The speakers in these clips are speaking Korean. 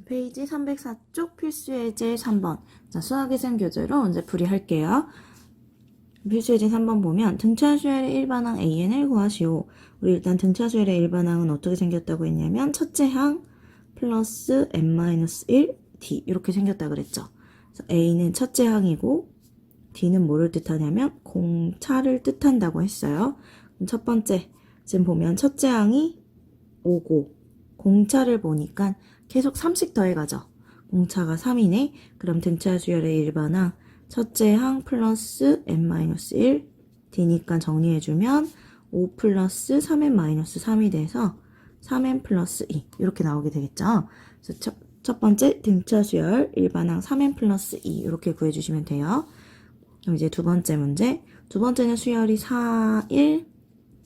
페이지 304쪽 필수예제 3번. 자, 수학예생 교재로 이제 풀이할게요. 필수예제 3번 보면 등차수열의 일반항 AN을 구하시오. 우리 일단 등차수열의 일반항은 어떻게 생겼다고 했냐면 첫째 항 플러스 n-1 d 이렇게 생겼다 그랬죠. 그래서 A는 첫째 항이고 D는 뭐를 뜻하냐면 공차를 뜻한다고 했어요. 그럼 첫 번째 지금 보면 첫째 항이 5고 공차를 보니까 계속 3씩 더해가죠. 공차가 3이네. 그럼 등차수열의 일반항 첫째 항 플러스 n-1 d니까 정리해주면 5 플러스 3n-3이 돼서 3n 플러스 2 이렇게 나오게 되겠죠. 그래서 첫 번째 등차수열 일반항 3n 플러스 2 이렇게 구해주시면 돼요. 그럼 이제 두 번째 문제. 두 번째는 수열이 4, 1,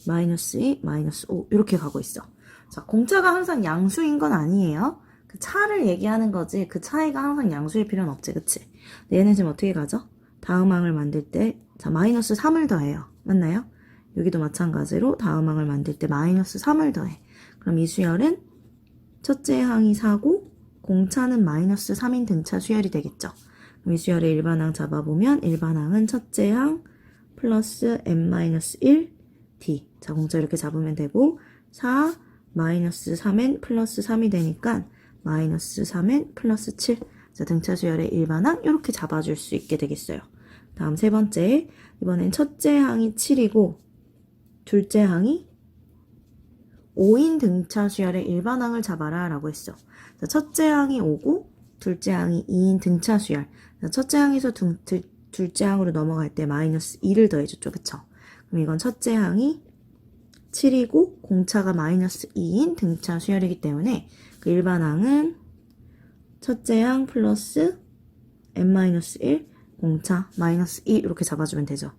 마이너스 2, 마이너스 5 이렇게 가고 있어. 자, 공차가 항상 양수인 건 아니에요. 그 차를 얘기하는 거지 그 차이가 항상 양수일 필요는 없지, 그치? 얘는 지금 어떻게 가죠? 다음 항을 만들 때 자, 마이너스 3을 더해요. 맞나요? 여기도 마찬가지로 다음 항을 만들 때 마이너스 3을 더해. 그럼 이 수열은 첫째 항이 4고 공차는 마이너스 3인 등차 수열이 되겠죠. 그럼 이 수열의 일반항 잡아보면 일반항은 첫째 항 플러스 n-1 d. 자, 공차 이렇게 잡으면 되고 4 마이너스 3n 플러스 3이 되니까 마이너스 3n 플러스 7. 자, 등차 수열의 일반항 이렇게 잡아줄 수 있게 되겠어요. 다음 세 번째. 이번엔 첫째 항이 7이고 둘째 항이 5인 등차 수열의 일반항을 잡아라 라고 했어. 자, 첫째 항이 5고 둘째 항이 2인 등차 수열. 자, 첫째 항에서 둘째 항으로 넘어갈 때 마이너스 2를 더해줬죠. 그쵸? 그럼 이건 첫째 항이 7이고 공차가 마이너스 2인 등차 수열이기 때문에 그 일반항은 첫째 항 플러스 n-1 공차 마이너스 2 이렇게 잡아주면 되죠.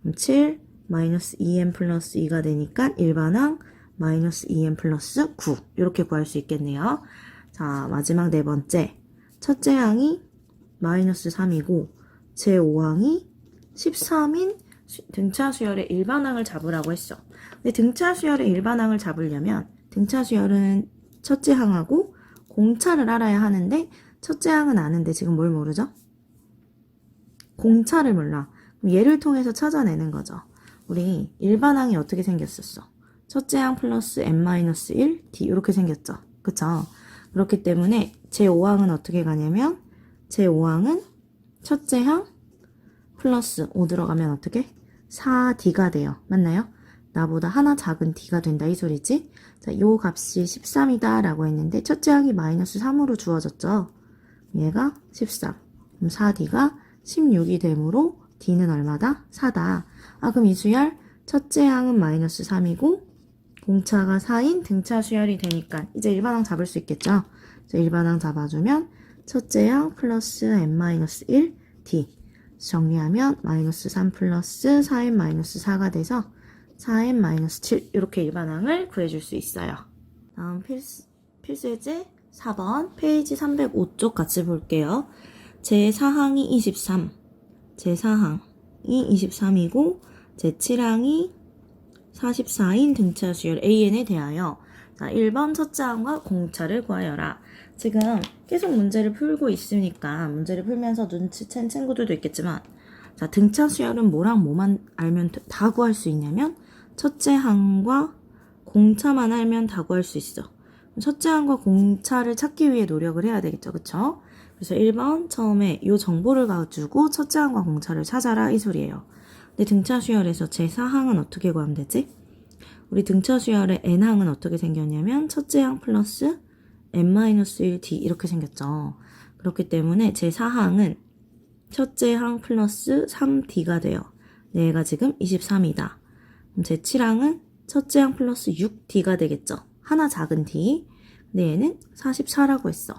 그럼 7 마이너스 2n 플러스 2가 되니까 일반항 마이너스 2n 플러스 9 이렇게 구할 수 있겠네요. 자, 마지막 네 번째. 첫째 항이 마이너스 3이고 제5항이 13인 등차 수열의 일반항을 잡으라고 했어. 근데 등차 수열의 일반항을 잡으려면 등차 수열은 첫째 항하고 공차를 알아야 하는데 첫째 항은 아는데 지금 뭘 모르죠? 공차를 몰라. 그럼 얘를 통해서 찾아내는 거죠. 우리 일반항이 어떻게 생겼었어? 첫째 항 플러스 n-1 d 이렇게 생겼죠. 그쵸? 그렇기 때문에 제5항은 어떻게 가냐면 제5항은 첫째 항 플러스 5 들어가면 어떻게? 4d가 돼요. 맞나요? 나보다 하나 작은 d가 된다 이 소리지? 자, 요 값이 13이다 라고 했는데 첫째 항이 마이너스 3으로 주어졌죠. 얘가 13. 그럼 4d가 16이 되므로 d는 얼마다? 4다. 아, 그럼 이 수열 첫째 항은 마이너스 3이고 공차가 4인 등차 수열이 되니까 이제 일반항 잡을 수 있겠죠? 이제 일반항 잡아주면 첫째 항 플러스 n-1 d 정리하면 마이너스 3 플러스 4n-4가 돼서 4n-7 이렇게 일반항을 구해줄 수 있어요. 다음 필수예제 4번 페이지 305쪽 같이 볼게요. 제4항이 23, 제4항이 23이고 제7항이 44인 등차 수열 AN에 대하여 자, 1번 첫째 항과 공차를 구하여라. 지금 계속 문제를 풀고 있으니까 문제를 풀면서 눈치챈 친구들도 있겠지만 자, 등차 수열은 뭐랑 뭐만 알면 다 구할 수 있냐면 첫째 항과 공차만 알면 다 구할 수 있어. 첫째 항과 공차를 찾기 위해 노력을 해야 되겠죠. 그쵸? 그래서 1번 처음에 이 정보를 가지고 첫째 항과 공차를 찾아라 이 소리예요. 근데 등차 수열에서 제4항은 어떻게 구하면 되지? 우리 등차 수열의 n항은 어떻게 생겼냐면 첫째 항 플러스 n-1 d 이렇게 생겼죠. 그렇기 때문에 제4항은 첫째 항 플러스 3d가 돼요. 얘가 지금 23이다. 그럼 제7항은 첫째 항 플러스 6d가 되겠죠. 하나 작은 d. 근데 얘는 44라고 했어.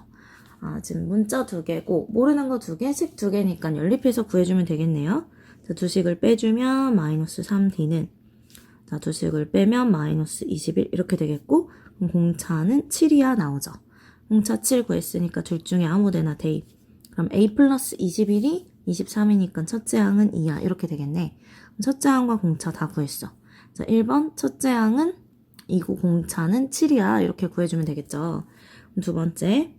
아, 지금 문자 2개고 모르는 거 2개, 식 2개니까 연립해서 구해주면 되겠네요. 자, 두 식을 빼주면 마이너스 3d는 자, 두 식을 빼면 마이너스 21 이렇게 되겠고 그럼 공차는 7이야 나오죠. 공차 7 구했으니까 둘 중에 아무데나 대입. 그럼 a 플러스 21이 23이니까 첫째 항은 2야 이렇게 되겠네. 첫째 항과 공차 다 구했어. 자, 1번 첫째 항은 2고 공차는 7이야 이렇게 구해주면 되겠죠. 두 번째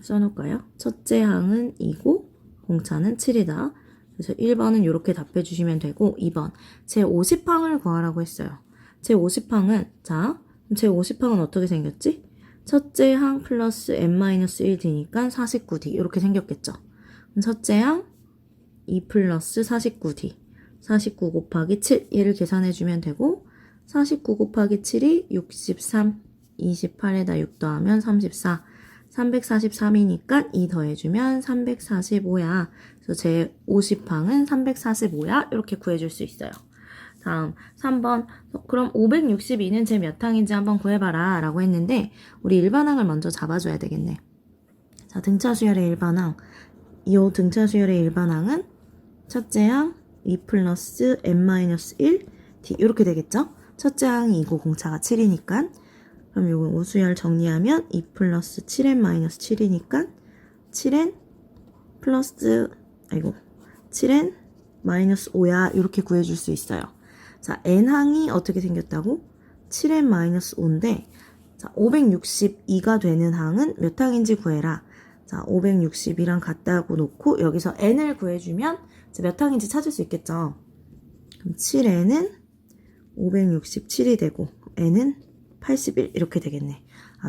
써놓을까요? 첫째 항은 2고 공차는 7이다. 그래서 1번은 이렇게 답해 주시면 되고 2번 제50항을 구하라고 했어요. 제50항은 자 제50항은 어떻게 생겼지? 첫째 항 플러스 n-1d니까 49d 이렇게 생겼겠죠. 그럼 첫째 항 2 플러스 49d 49 곱하기 7 얘를 계산해주면 되고 49 곱하기 7이 63 28에다 6 더하면 34 343이니까 2 더해주면 345야. 그래서 제 50항은 345야. 이렇게 구해줄 수 있어요. 다음 3번 그럼 562는 제 몇 항인지 한번 구해봐라 라고 했는데 우리 일반항을 먼저 잡아줘야 되겠네. 자, 등차수열의 일반항 이 등차수열의 일반항은 첫째 항 2 플러스 n-1 d 이렇게 되겠죠? 첫째 항이 2고 공차가 7이니까 그럼 요거 우수열 정리하면 2 플러스 7n-7이니까 7n 플러스 7n 마이너스 5야 이렇게 구해줄 수 있어요. 자, n항이 어떻게 생겼다고? 7n 마이너스 5인데 자, 562가 되는 항은 몇 항인지 구해라. 자, 560이랑 같다고 놓고 여기서 n을 구해주면 몇 항인지 찾을 수 있겠죠. 그럼 7n은 567이 되고 n은 81 이렇게 되겠네.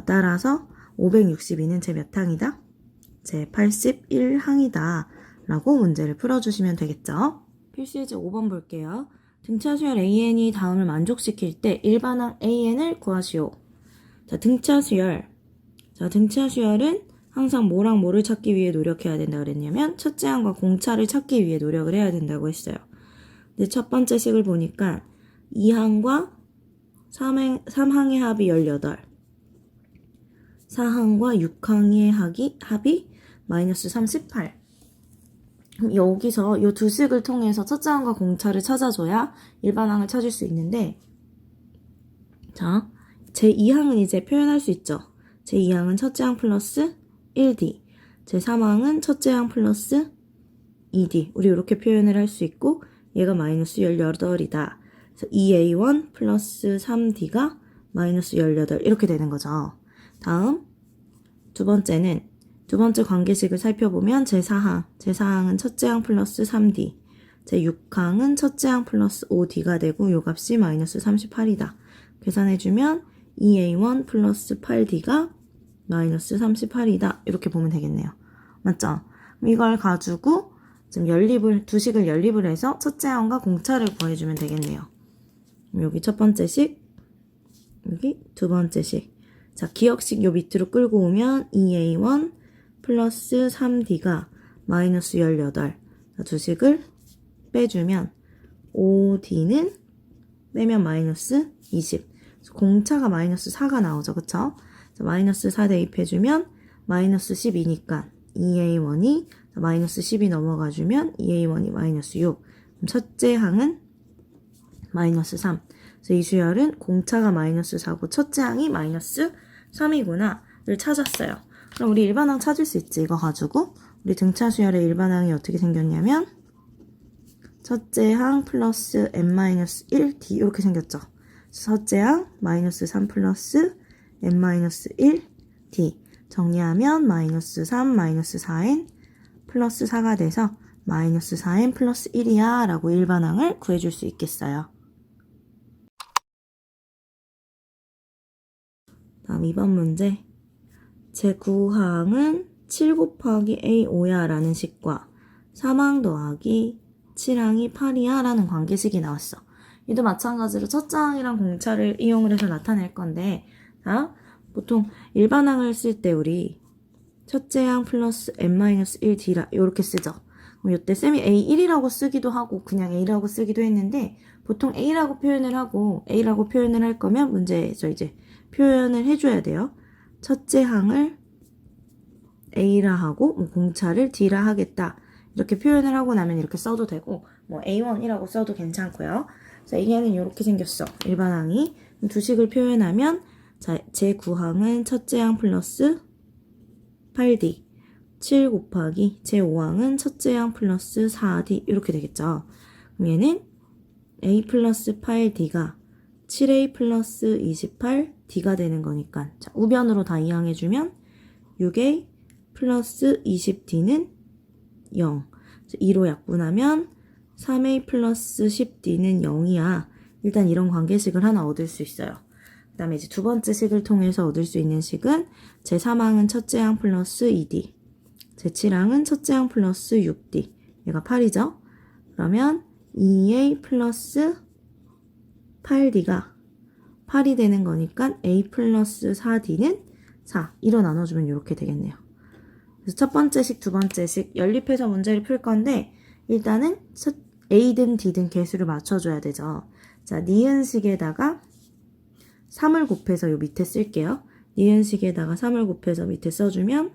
따라서 562는 제 몇 항이다? 제 81항이다 라고 문제를 풀어주시면 되겠죠. 필수예제 5번 볼게요. 등차수열 AN이 다음을 만족시킬 때 일반항 AN을 구하시오. 자, 등차수열은 항상 뭐랑 뭐를 찾기 위해 노력해야 된다 그랬냐면 첫째 항과 공차를 찾기 위해 노력을 해야 된다고 했어요. 근데 첫 번째 식을 보니까 2항과 3항의 합이 18 4항과 6항의 합이 마이너스 38 그럼 여기서 이 두 식을 통해서 첫째 항과 공차를 찾아줘야 일반항을 찾을 수 있는데 자, 제2항은 이제 표현할 수 있죠. 제2항은 첫째 항 플러스 1d 제3항은 첫째 항 플러스 2d 우리 이렇게 표현을 할 수 있고 얘가 마이너스 18이다. 그래서 2a1 플러스 3d가 마이너스 18 이렇게 되는 거죠. 다음 두 번째 관계식을 살펴보면 제4항은 첫째 항 플러스 3d 제6항은 첫째 항 플러스 5d가 되고 요 값이 마이너스 38이다. 계산해주면 2a1 플러스 8d가 마이너스 38이다. 이렇게 보면 되겠네요. 맞죠? 이걸 가지고 지금 두 식을 연립을 해서 첫째 항과 공차를 구해주면 되겠네요. 여기 첫 번째 식, 여기 두 번째 식. 자, 기억식 요 밑으로 끌고 오면 2a1 플러스 3d가 마이너스 18. 두 식을 빼주면 5d는 빼면 마이너스 20. 공차가 마이너스 4가 나오죠. 그쵸? 마이너스 4 대입해주면 마이너스 12니까 2a1이 마이너스 10이 넘어가주면 2a1이 마이너스 6. 그럼 첫째 항은 마이너스 3. 그래서 이 수열은 공차가 마이너스 4고 첫째 항이 마이너스 3이구나 를 찾았어요. 그럼 우리 일반항 찾을 수 있지. 이거 가지고 우리 등차 수열의 일반항이 어떻게 생겼냐면 첫째 항 플러스 n-1d 이렇게 생겼죠. 첫째 항 마이너스 3 플러스 n-1d 정리하면 마이너스 3 마이너스 4n 플러스 4가 돼서 마이너스 4n 플러스 1이야 라고 일반항을 구해줄 수 있겠어요. 다음 2번 문제. 제9항은 7 곱하기 a5야 라는 식과 3항 더하기 7항이 8이야 라는 관계식이 나왔어. 얘도 마찬가지로 첫째 항이랑 공차를 이용을 해서 나타낼 건데 자, 보통 일반항을 쓸 때 우리 첫째 항 플러스 n-1d라 이렇게 쓰죠. 그럼 이때 쌤이 a1이라고 쓰기도 하고 그냥 a라고 쓰기도 했는데 보통 a라고 표현을 할 거면 문제에서 이제 표현을 해줘야 돼요. 첫째 항을 a라 하고 공차를 d라 하겠다. 이렇게 표현을 하고 나면 이렇게 써도 되고 뭐 a1이라고 써도 괜찮고요. 자, 이게는 이렇게 생겼어. 일반항이. 두 식을 표현하면 자, 제9항은 첫째 항 플러스 8d 7 곱하기 제5항은 첫째 항 플러스 4d 이렇게 되겠죠. 그럼 얘는 a 플러스 8d가 7a 플러스 28d가 되는 거니까 자, 우변으로 다 이항해주면 6a 플러스 20D는 0. 2로 약분하면 3A 플러스 10D는 0이야. 일단 이런 관계식을 하나 얻을 수 있어요. 그 다음에 이제 두 번째 식을 통해서 얻을 수 있는 식은 제3항은 첫째 항 플러스 2D, 제7항은 첫째 항 플러스 6D. 얘가 8이죠? 그러면 2A 플러스 8D가 8이 되는 거니까 A 플러스 4D는 4. 2로 나눠주면 이렇게 되겠네요. 그래서 첫 번째 식, 두 번째 식 연립해서 문제를 풀 건데 일단은 A든 D든 개수를 맞춰줘야 되죠. 자, 니은식에다가 3을 곱해서 요 밑에 쓸게요. 니은식에다가 3을 곱해서 밑에 써주면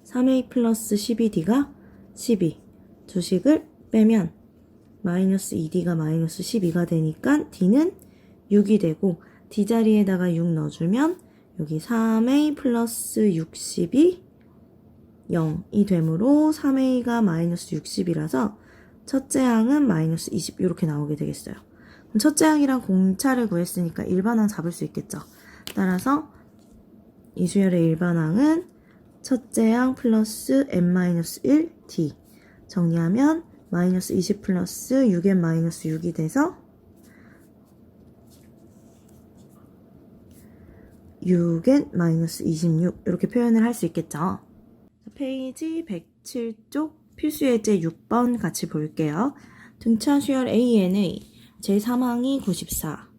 3A 플러스 12D가 12. 두 식을 빼면 마이너스 2D가 마이너스 12가 되니까 D는 6이 되고 D 자리에다가 6 넣어주면 여기 3A 플러스 60이 0이 되므로 3A가 마이너스 60이라서 첫째 항은 마이너스 20 이렇게 나오게 되겠어요. 그럼 첫째 항이랑 공차를 구했으니까 일반항 잡을 수 있겠죠. 따라서 이 수열의 일반항은 첫째 항 플러스 n-1 D 정리하면 마이너스 20 플러스 6n 마이너스 6이 돼서 6n 마이너스 26 이렇게 표현을 할 수 있겠죠. 페이지 107쪽 필수예제 6번 같이 볼게요. 등차 수열 AN의 제3항이 94,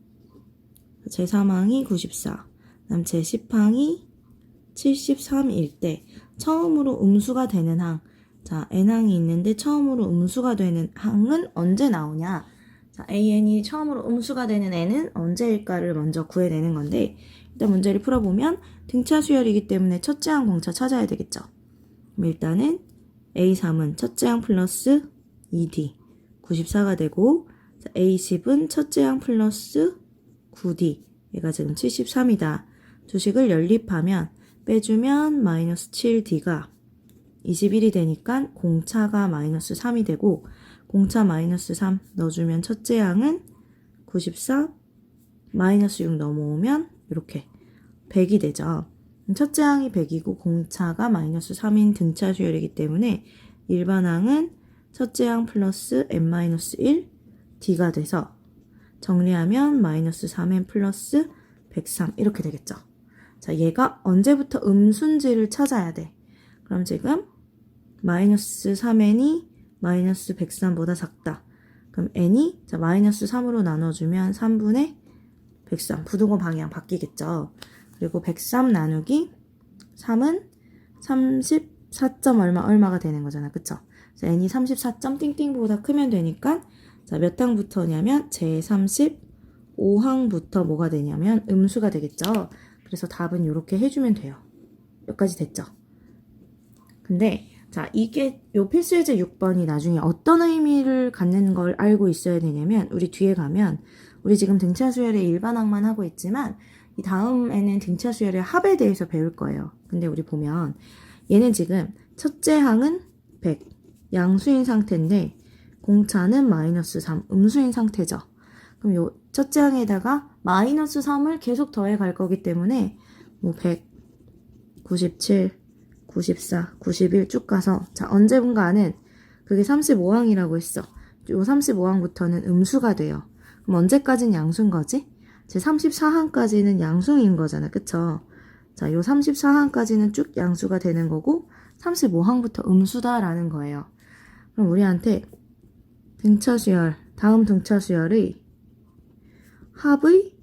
제3항이 94, 그다음 제10항이 73일 때 처음으로 음수가 되는 항, 자 n항이 있는데 처음으로 음수가 되는 항은 언제 나오냐? 자, AN이 처음으로 음수가 되는 n은 언제일까를 먼저 구해내는 건데 일단 문제를 풀어보면 등차 수열이기 때문에 첫째 항 공차 찾아야 되겠죠. 그럼 일단은 A3은 첫째 항 플러스 2D 94가 되고 A10은 첫째 항 플러스 9D 얘가 지금 73이다. 두 식을 연립하면 빼주면 마이너스 7D가 21이 되니까 공차가 마이너스 3이 되고 공차 마이너스 3 넣어주면 첫째 항은 94 마이너스 6 넘어오면 이렇게 100이 되죠. 첫째 항이 100이고 공차가 마이너스 3인 등차 수열이기 때문에 일반항은 첫째 항 플러스 n-1 D가 돼서 정리하면 마이너스 3n 플러스 103 이렇게 되겠죠. 자, 얘가 언제부터 음수인지를 찾아야 돼. 그럼 지금 마이너스 3n이 마이너스 103보다 작다. 그럼 n이 자 마이너스 3으로 나눠주면 3분의 103 부등호 방향 바뀌겠죠. 그리고 103 나누기 3은 34. 얼마가 되는 거잖아. 그쵸? 그래서 n이 34. 띵띵보다 크면 되니까 자, 몇 항부터냐면 제35항부터 뭐가 되냐면 음수가 되겠죠. 그래서 답은 이렇게 해주면 돼요. 여기까지 됐죠? 근데 자, 이게 요 필수예제 6번이 나중에 어떤 의미를 갖는 걸 알고 있어야 되냐면 우리 뒤에 가면 우리 지금 등차 수열의 일반항만 하고 있지만 이 다음에는 등차 수열의 합에 대해서 배울 거예요. 근데 우리 보면 얘는 지금 첫째 항은 100 양수인 상태인데 공차는 마이너스 3 음수인 상태죠. 그럼 요 첫째 항에다가 마이너스 3을 계속 더해 갈 거기 때문에 뭐 100, 97, 94, 91 쭉 가서 자 언제분가는 그게 35항이라고 했어. 요 35항부터는 음수가 돼요. 그럼 언제까지는 양수인 거지? 제 34항까지는 양수인 거잖아. 그쵸? 자, 요 34항까지는 쭉 양수가 되는 거고 35항부터 음수다라는 거예요. 그럼 우리한테 등차 수열, 다음 등차 수열의 합의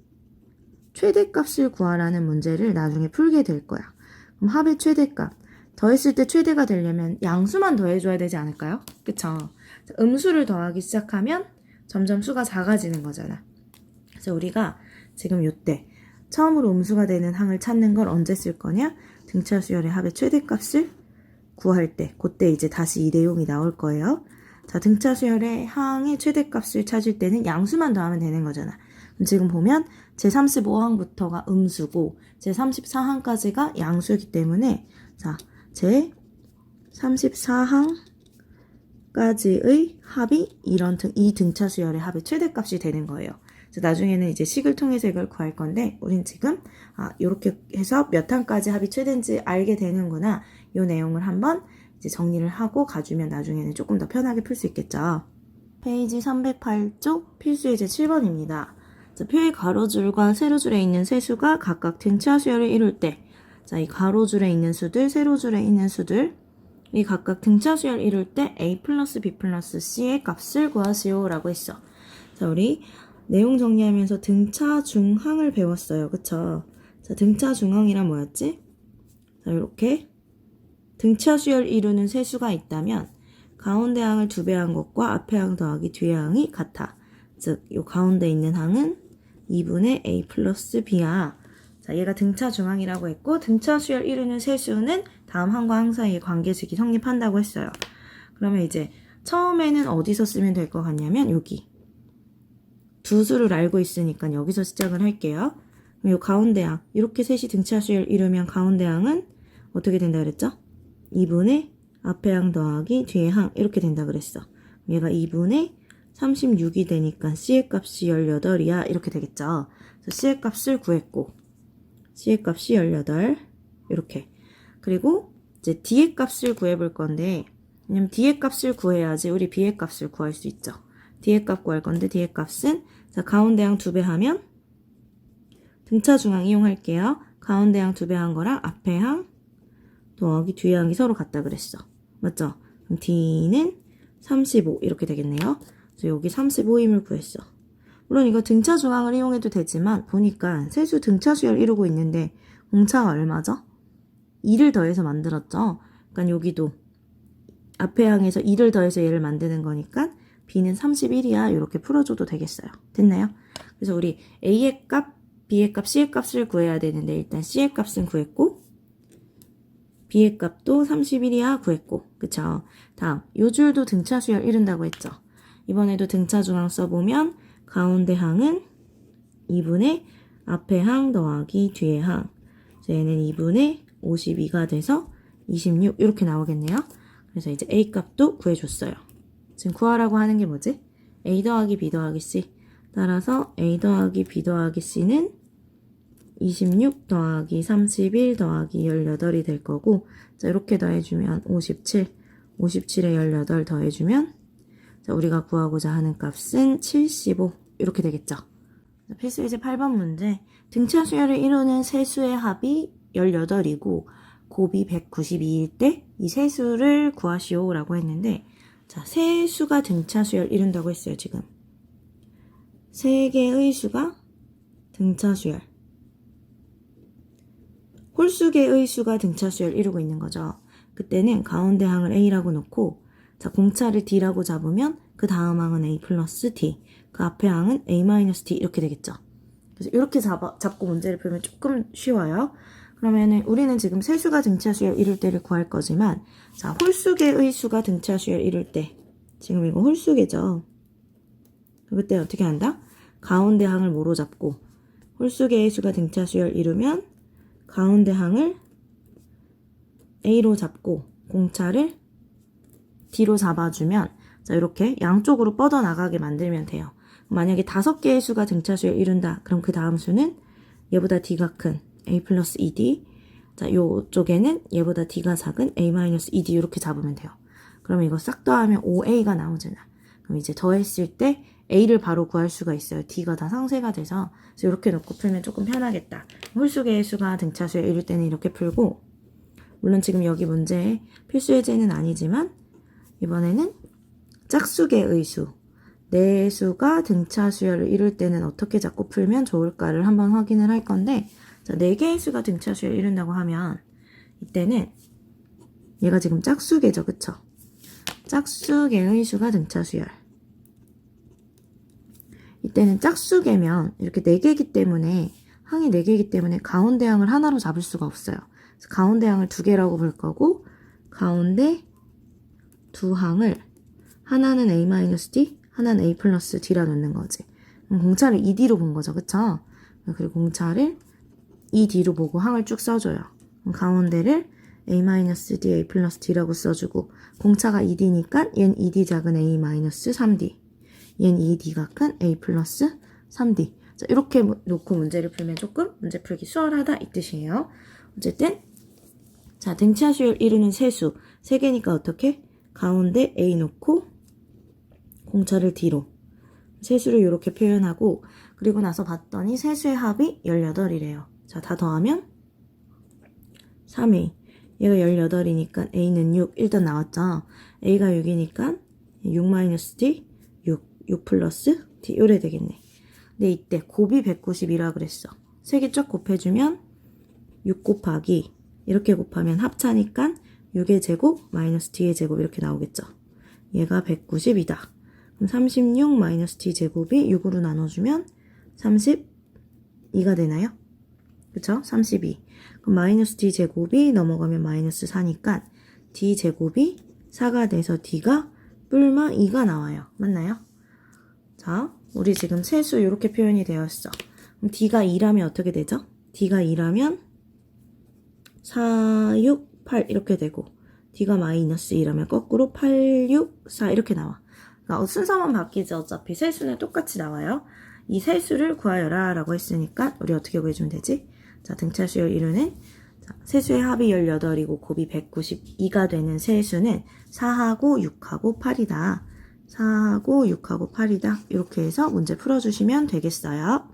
최대값을 구하라는 문제를 나중에 풀게 될 거야. 그럼 합의 최대값 더했을 때 최대가 되려면 양수만 더해줘야 되지 않을까요? 그쵸? 음수를 더하기 시작하면 점점 수가 작아지는 거잖아. 그래서 우리가 지금 요때 처음으로 음수가 되는 항을 찾는 걸 언제 쓸 거냐? 등차 수열의 합의 최대값을 구할 때, 그때 이제 다시 이 내용이 나올 거예요. 자, 등차 수열의 항의 최대값을 찾을 때는 양수만 더하면 되는 거잖아. 그럼 지금 보면 제35항부터가 음수고 제34항까지가 양수이기 때문에 자, 제34항까지의 합이 이 등차 수열의 합의 최대값이 되는 거예요. 나중에는 이제 식을 통해서 이걸 구할 건데 우린 지금 이렇게 해서 몇 항까지 합이 최대인지 알게 되는구나. 이 내용을 한번 이제 정리를 하고 가주면 나중에는 조금 더 편하게 풀 수 있겠죠. 페이지 308쪽 필수예제 7번입니다. 자, 표의 가로줄과 세로줄에 있는 세수가 각각 등차 수열을 이룰 때, 자, 이 가로줄에 있는 수들, 세로줄에 있는 수들, 이 각각 등차 수열을 이룰 때 a 플러스 b 플러스 c의 값을 구하시오 라고 했어. 자, 우리 내용 정리하면서 등차 중항을 배웠어요. 그쵸? 자, 등차 중항이란 뭐였지? 자, 이렇게 등차 수열을 이루는 세수가 있다면 가운데 항을 2배 한 것과 앞에 항 더하기 뒤에 항이 같아. 즉, 이 가운데 있는 항은 2분의 a 플러스 b야. 자, 얘가 등차 중항이라고 했고 등차 수열 이루는 세수는 다음 항과 항 사이의 관계식이 성립한다고 했어요. 그러면 이제 처음에는 어디서 쓰면 될 것 같냐면 여기. 두 수를 알고 있으니까 여기서 시작을 할게요. 그럼 이 가운데 항, 이렇게 셋이 등차 수열 이루면 가운데 항은 어떻게 된다 그랬죠? 2분의 앞에 항 더하기 뒤에 항 이렇게 된다 그랬어. 얘가 2분의 36이 되니까 C의 값이 18이야. 이렇게 되겠죠. 그래서 C의 값을 구했고 C의 값이 18 이렇게. 그리고 이제 D의 값을 구해볼 건데 왜냐면 D의 값을 구해야지 우리 B의 값을 구할 수 있죠. D의 값 구할 건데 D의 값은 자 가운데 항 2배 하면 등차 중항 이용할게요. 가운데 항 2배 한 거랑 앞에 항 더하기 뒤에 항이 서로 같다 그랬어. 맞죠? 그럼 D는 35 이렇게 되겠네요. 그래서 여기 35임을 구했어. 물론 이거 등차 중항을 이용해도 되지만 보니까 세수 등차 수열 이루고 있는데 공차가 얼마죠? 2를 더해서 만들었죠. 그러니까 여기도 앞에 항에서 2를 더해서 얘를 만드는 거니까 B는 31이야. 이렇게 풀어줘도 되겠어요. 됐나요? 그래서 우리 A의 값, B의 값, C의 값을 구해야 되는데 일단 C의 값은 구했고 B의 값도 31이야 구했고 그쵸? 다음 요 줄도 등차 수열 이룬다고 했죠. 이번에도 등차 중항 써보면 가운데 항은 2분의 앞에 항 더하기 뒤에 항 얘는 2분의 52가 돼서 26 이렇게 나오겠네요. 그래서 이제 A 값도 구해줬어요. 지금 구하라고 하는 게 뭐지? A 더하기 B 더하기 C 따라서 A 더하기 B 더하기 C는 26 더하기 31 더하기 18이 될 거고 자 이렇게 더해주면 57 57에 18 더해주면 자 우리가 구하고자 하는 값은 75 이렇게 되겠죠. 필수예제 8번 문제 등차 수열을 이루는 세수의 합이 18이고 곱이 192일 때 이 세수를 구하시오 라고 했는데 자 세수가 등차 수열 이룬다고 했어요. 지금 세 개의 수가 등차 수열 홀수개의 수가 등차 수열 이루고 있는 거죠. 그때는 가운데 항을 A라고 놓고 자 공차를 D라고 잡으면 그 다음 항은 A 플러스 D 그 앞에 항은 A 마이너스 D 이렇게 되겠죠. 그래서 이렇게 잡고 문제를 풀면 조금 쉬워요. 그러면은 우리는 지금 세수가 등차 수열 이룰 때를 구할 거지만 자 홀수개의 수가 등차 수열 이룰 때 지금 이거 홀수개죠. 그때 어떻게 한다? 가운데 항을 뭐로 잡고 홀수개의 수가 등차 수열 이루면 가운데 항을 A로 잡고 공차를 D로 잡아주면 자 이렇게 양쪽으로 뻗어나가게 만들면 돼요. 만약에 5개의 수가 등차 수열 이룬다. 그럼 그 다음 수는 얘보다 D가 큰 A 플러스 2D 자 요쪽에는 얘보다 D가 작은 A 마이너스 2D 이렇게 잡으면 돼요. 그러면 이거 싹 더하면 5A가 나오잖아. 그럼 이제 더했을 때 A를 바로 구할 수가 있어요. D가 다 상쇄가 돼서 그래서 이렇게 놓고 풀면 조금 편하겠다. 홀수개의 수가 등차 수열 이룰 때는 이렇게 풀고 물론 지금 여기 문제에 필수예제는 아니지만 이번에는 짝수개의 수 네 수가 등차 수열을 이룰 때는 어떻게 자꾸 풀면 좋을까를 한번 확인을 할 건데 자, 4개의 수가 등차 수열을 이룬다고 하면 이때는 얘가 지금 짝수개죠. 그쵸? 짝수개의 수가 등차 수열 이때는 짝수개면 이렇게 4개이기 때문에 항이 4개이기 때문에 가운데 항을 하나로 잡을 수가 없어요. 그래서 가운데 항을 2개라고 볼 거고 가운데 두 항을 하나는 A-D 하나는 A 플러스 D라 놓는 거지. 그럼 공차를 2D로 본 거죠. 그쵸? 그리고 공차를 2D로 보고 항을 쭉 써줘요. 그럼 가운데를 A-D, A 플러스 D라고 써주고 공차가 2D니까 얜 2D 작은 A 마이너스 3D 얜 2D가 큰 A 플러스 3D. 자, 이렇게 놓고 문제를 풀면 조금 문제 풀기 수월하다 이 뜻이에요. 어쨌든 자, 등차 수열 이루는 세수 3개니까 어떻게? 가운데 A 놓고 공차를 뒤로 세수를 이렇게 표현하고 그리고 나서 봤더니 세수의 합이 18이래요. 자, 다 더하면 3A. 얘가 18이니까 A는 6. 일단 나왔죠. A가 6이니까 6-D, 6 플러스 D. 요래 되겠네. 근데 이때 곱이 190이라 그랬어. 3개 쫙 곱해주면 6 곱하기 이렇게 곱하면 합차니까 6의 제곱 마이너스 D의 제곱 이렇게 나오겠죠. 얘가 190이다. 그럼 36 마이너스 D 제곱이 6으로 나눠주면 32가 되나요? 그쵸? 32. 그럼 마이너스 D 제곱이 넘어가면 마이너스 4니까 D 제곱이 4가 돼서 D가 뿔마 2가 나와요. 맞나요? 자, 우리 지금 세수 이렇게 표현이 되었어. 그럼 D가 2라면 어떻게 되죠? D가 2라면 4, 6, 8 이렇게 되고 D가 마이너스 2라면 거꾸로 8, 6, 4 이렇게 나와. 그러니까 순서만 바뀌지 어차피 세수는 똑같이 나와요. 이 세수를 구하여라 라고 했으니까 우리 어떻게 구해주면 되지? 자, 등차 수열 이루는 자, 세수의 합이 18이고 곱이 192가 되는 세수는 4하고 6하고 8이다. 4하고 6하고 8이다. 이렇게 해서 문제 풀어주시면 되겠어요.